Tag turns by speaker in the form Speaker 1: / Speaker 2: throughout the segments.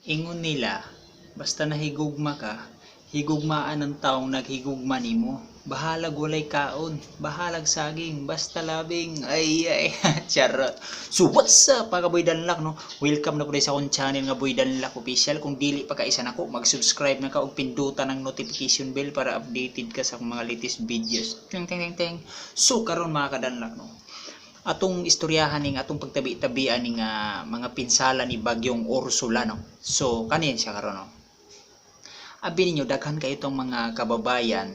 Speaker 1: Ingon nila, basta nahigugma ka, higugmaan ng taong naghigugma nimo. Bahalag walay kaon, bahalag saging, basta labing, ay, charot. So what's up mga Boy Danlak, no? Welcome na po sa akong channel nga Boy Danlak Official. Kung dili pa ka isa nako, mag-subscribe na ka ug pindutan ng notification bell para updated ka sa mga latest videos. Ting ting ting ting. So karon mga kadanlak, no? Atong istoryahan ning atong pagtabi-tabian ning mga pinsala ni Bagyong Ursula, no. So kanin siya karon, no. Abi ninyo daghan kay itong mga kababayan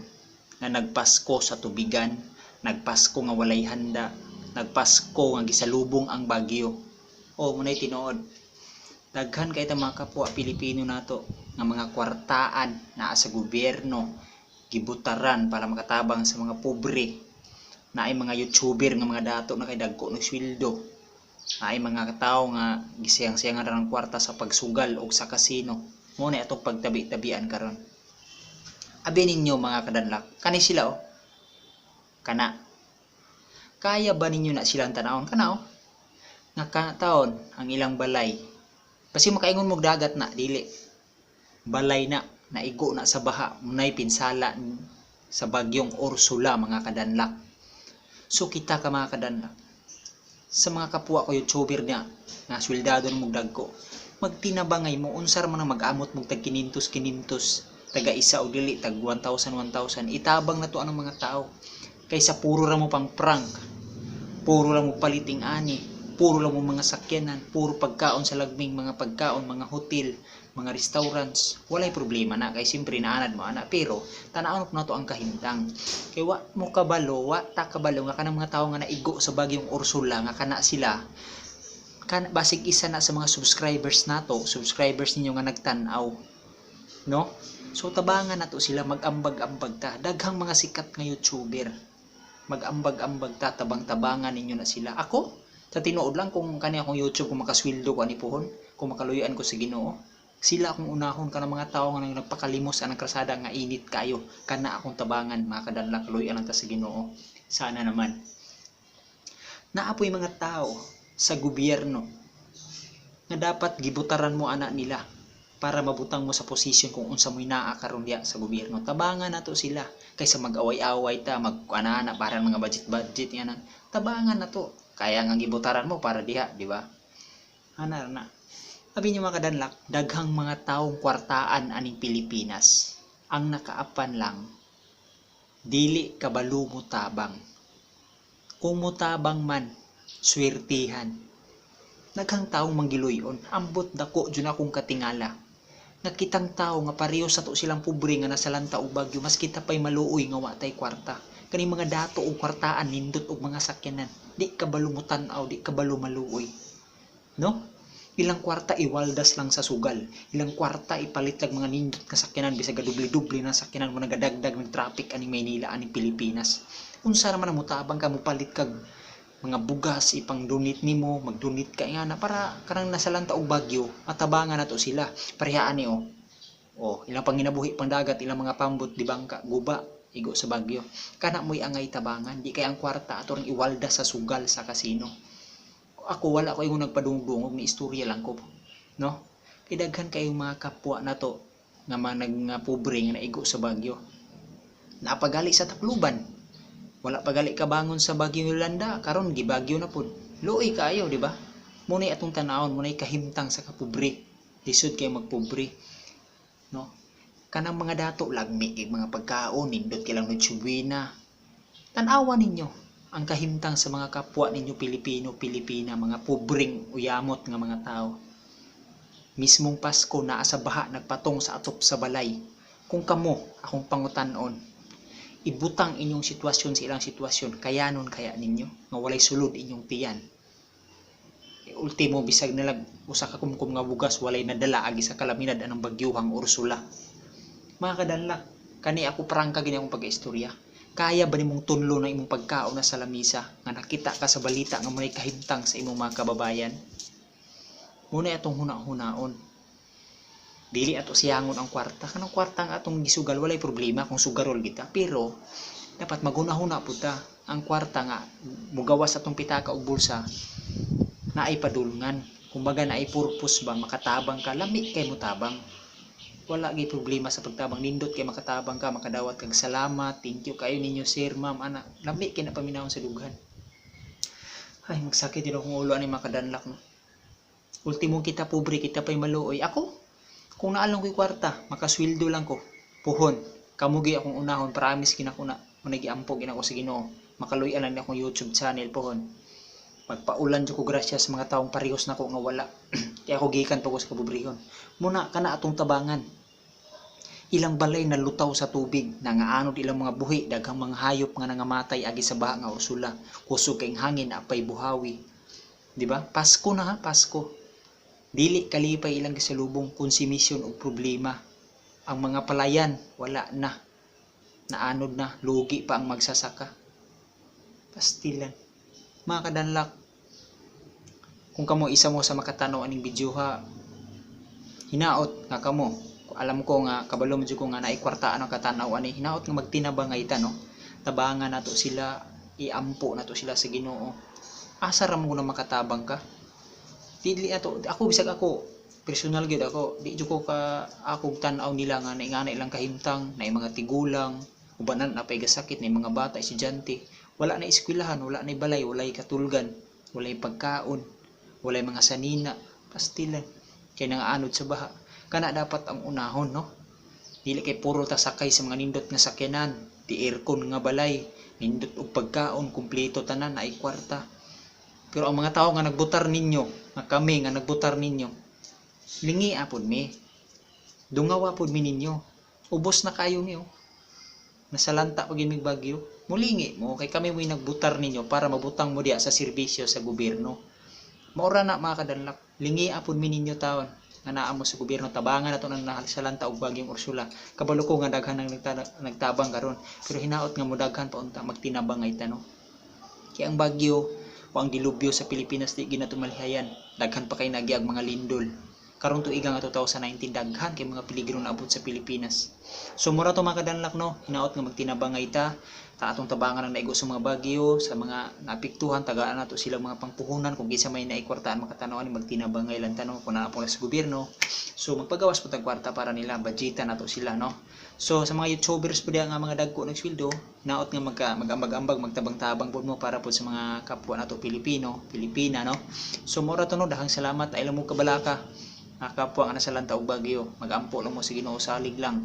Speaker 1: nga nagpasko sa tubigan, nagpasko nga walay handa, nagpasko nga gisalubong ang bagyo. O munay tinuod. Daghan kay itong mga kapwa Pilipino nato nga mga kwartaan naa sa gobyerno gibutaran para makatabang sa mga pobre. Naay mga YouTuber nga mga dato na kay dagko ng sweldo. Naay mga tao nga gisiyang-siyangan ra ng kwarta sa pagsugal o sa kasino. Mo na atong pagtabi-tabian karon. Abi ninyo mga kadanlak, kani sila oh. Kana. Kaya ba ninyo na silang tanawon kana oh? Nga taon ang ilang balay. Basi makaingon mo dagat na dili. Balay na naigo na sa baha, munay pinsala sa Bagyong Ursula mga kadanlak. So kita ka mga kadanlak, sa mga kapwa ko YouTuber niya nga sweldado ng mugdag ko, magtinabangay mo unsar man ang mag-amot mong tag 500 taga isa o dili tag 1,000 itabang na to anong mga tao kaysa puro ra mo pang prank, puro ra mo paliting ani, puro lang mo mga sakyanan, puro pagkaon sa lagming mga pagkaon, mga hotel, mga restaurants. Walay problema na kay simpre naanad mo ana, pero tanaon na to ang kahimtang. Kay wa mo kabalo, wa ta kabalo nga kanang mga tawo nga naigo sa Bagyong Ursula nga kana sila basig isa na sa mga subscribers nato, subscribers ninyo nga nagtan-aw. No? So tabangan nato sila, mag-ambag-ambag ta. Daghang mga sikat nga YouTuber. Mag-ambag-ambag ta, tabang-tabangan ninyo na sila. Ako, sa tinuod lang kung kani akong YouTube, kung makasweldo ko ani pohon, kung makaluyuan ko sa Ginoo, sila akong unahon kana mga tawo nga nagpakalimos anang krasada nga init kayo, kana akong tabangan mga kadanlak, luyan lang ta sa Ginoo. Sana naman. Naapoy mga tao sa gobyerno nga dapat gibutaran mo ana nila para mabutang mo sa posisyon kung unsa mo'y naa karon diya sa gobyerno. Tabangan nato sila kaysa mag-away-away ta, mag-ana para mga budget nga nang tabangan nato. Kaya nga gibutaran mo para diha, di ba? Ana na. Abi niyo mga kadanlak, daghang mga taong kwartaan aning Pilipinas. Ang nakaapan lang, dili kabalo mo tabang. Kung mutabang man, swertihan. Daghang taong manggiluyon, ambot dako jud akong katingala. Nakitang tao nga pareho sa to silang pobre nga nasa lanta og bagyo, mas kita pay maluoy nga wa tay kwarta. Kani mga dato og kwartaan nindot og mga sakyanan, di kabalo mo tan-aw, di kabalo maluoy. No? Ilang kwarta iwaldas lang sa sugal, ilang kwarta ipalit lang mga nindot nga sakyanan bisag dubli-dubli na sakyanan mo nagadagdag ng traffic aning Maynila aning Pilipinas. Unsa naman mo tabang ka mo palit kag mga bugas ipang donate nimo, mag-donate ka nga na para kanang nasa lanta og bagyo, matabangan nato sila. Parehaan ni oh. Oh, ilang panginabuhi pang dagat, ilang mga pambot di bangka, guba, igo sa bagyo. Kana mo'y angay tabangan, di kay ang kwarta ato ring iwalda sa sugal sa kasino. Ako wala ko yung nagpadungdungog ni istorya lang ko, no? Kay daghan kayong mga kapwa nato nga mga pobre nga naigo sa bagyo. Napagali sa Tacloban. Wala pagali ka bangon sa Bagyong Yolanda, karon gibagyo na pud. Luoy kaayo, di ba? Munay atong tanawon, munay kahimtang sa kapobre. Lisod kay magpobre, no? Kanang mga dato lagmi kay mga pagkaon, nindot kay lang nutsubuina. Tan-awan ninyo ang kahimtang sa mga kapwa ninyo Pilipino, Pilipina, mga pobreng uyamot nga mga tao. Mismong Pasko naa sa baha nagpatong sa atop sa balay. Kung kamo akong pangutan-on, ibutang inyong sitwasyon sa ilang sitwasyon, kayanon kaya ninyo nga walay sulod inyong tiyan. Ultimo bisag nalag usa ka kumkum nga bugas walay nadala agi sa kalamidad anang Bagyuhang Ursula. Mga kadanlak, kani ako prangka gini akong pag-istorya. Kaya ba nimong tunlo na imong pagkaon na sa lamisa nga nakita ka sa balita nga may kahimtang sa imong mga kababayan? Muna atong huna-hunaon. Dili ato siyangon ang kwarta. Kanang kwarta nga atong gisugal walay problema kung sugarol kita, pero dapat maghuna-huna pud ta. Ang kwarta nga mugawas atong pitaka og bulsa na ay padulngan. Kumbaga na purpose ba makatabang ka, lami kay mo tabang. Wala gay problema sa pagtabang, nindot kay makatabang ka, makadawat kag salamat, thank you kayo ninyo sir, ma'am, ana. Lami kay na paminawon sa dughan. Ay, magsakit din akong ulo ani makadanlak no. Ultimo kita pobre, kita pay maluoy. Ako, kung naalong ko'y kwarta, makasweldo lang ko. Puhon, kamugi akong unahon, promise kinakuna, managiampog ina ko sa Ginoo. Makaluyan lang akong YouTube channel pohon. Magpaulan jud ko grasya sa mga taong parehos nako nga wala. Kaya ako gikan pa ko sa kabubrihon. Muna kana atong tabangan. Ilang balay na lutaw sa tubig, nangaanod ilang mga buhi, daghang mga hayop nga nangamatay agi sa baha nga Ursula. Kusog kay hangin apay buhawi. Di ba? Pasko na ha, Pasko. Dili kalipay ilang gisalubong konsumisyon o problema. Ang mga palayan wala na. Naanod na, lugi pa ang magsasaka. Pastilan. Mga kadanlak, kung kamo isa mo sa makatanaw aning video ha, hinaot nga kamo. Alam ko nga kabalo mo ko nga naikwartaan ang katanaw ani, hinaot nga magtinabangay ta no. Tabangan nato sila, iampo nato sila sa Ginoo. Asa ra mo na makatabang ka? Dili ato, ako bisag ako personal gid ako, di jud ko ka akong tan-aw nila nga naingana ilang kahimtang, na mga tigulang, ubanan na pay gasakit na mga bata, estudyante. Wala na eskwelahan, wala na balay, wala katulgan, wala pagkaon, wala mga sanina, pastilan. Kaya nangaanod sa baha. Kana dapat ang unahon, no? Dili kay puro ta sakay sa mga nindot nga sakyanan, di aircon nga balay, nindot og pagkaon, kumpleto tanan ay kwarta. Pero ang mga tao nga nagbutar ninyo, nga kami nga nagbutar ninyo, lingi apod mi. Dungawa pod mi ninyo. Ubos na kayo mi, oh. Nasalanta pag imig bagyo, mulingi mo kay kami mo'y nagbutar ninyo para mabutang mo diya sa serbisyo sa gobyerno. Maura na mga kadanlak, lingi apod mi ninyo taon nga naa mo sa gobyerno, tabangan nato nang nasalanta og bagyong Ursula. Kabalo ko nga daghan nang nagtabang karon, pero hinaot nga modaghan pa unta magtinabang ay tano. Kaya ang bagyo o ang dilubyo sa Pilipinas di ginatumalihayan, daghan pa kay nagyag mga lindol. Karong tuiga nga 2019 daghan kay mga peligro na abot sa Pilipinas. So mura to mga kadanlak no, hinaot nga magtinabangay ta atong tabangan ang naigo sa mga bagyo, sa mga naapektuhan, tagaan nato sila mga pangpuhunan kung kinsa may naikwartaan makatanaw ani magtinabangay lang tanong kung naa po sa gobyerno. So magpagawas po tag kwarta para nila budgetan nato sila no. So sa mga YouTubers po diya nga mga dagko nagsweldo, hinaot nga mag-ambag magtabang-tabang po mo para po sa mga kapwa nato Pilipino, Pilipina no. So mura to no, dahang salamat ay mo kabalaka. Kapwa nga nasalanta og bagyo, magampo lang mo sa Ginoo, salig lang.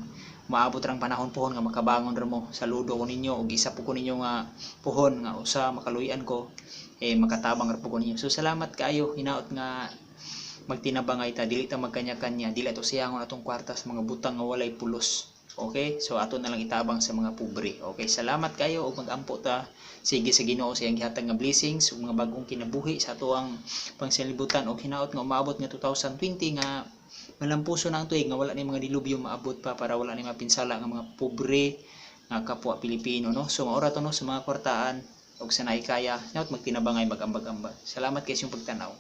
Speaker 1: Maabot rang panahon pohon nga makabangon ra mo. Saludo ko ninyo og isa po ko ninyo nga pohon nga usa makaluyan ko makatabang ra po ko ninyo. So salamat kaayo, hinaot nga magtinabangay ta, dili ta magkanya-kanya, dili ato siyangon atong kwarta sa mga butang nga walay pulos. Okay? So ato na lang itabang sa mga pobre. Okay? Salamat kayo og magampo ta. Sige sa Ginoo sa iyang gihatag nga blessings ug mga bagong kinabuhi sa ato ang pangsalibutan og hinaot nga umaabot nga 2020 nga malampuso na ang tuig nga wala ni mga dilubyo maabot pa para wala ni mapinsala nga mga pobre nga kapwa Pilipino no. So maura to no sa mga kwartaan og sa naikaya, hinaot magtinabangay magambag-ambag. Salamat kay sa inyong pagtanaw.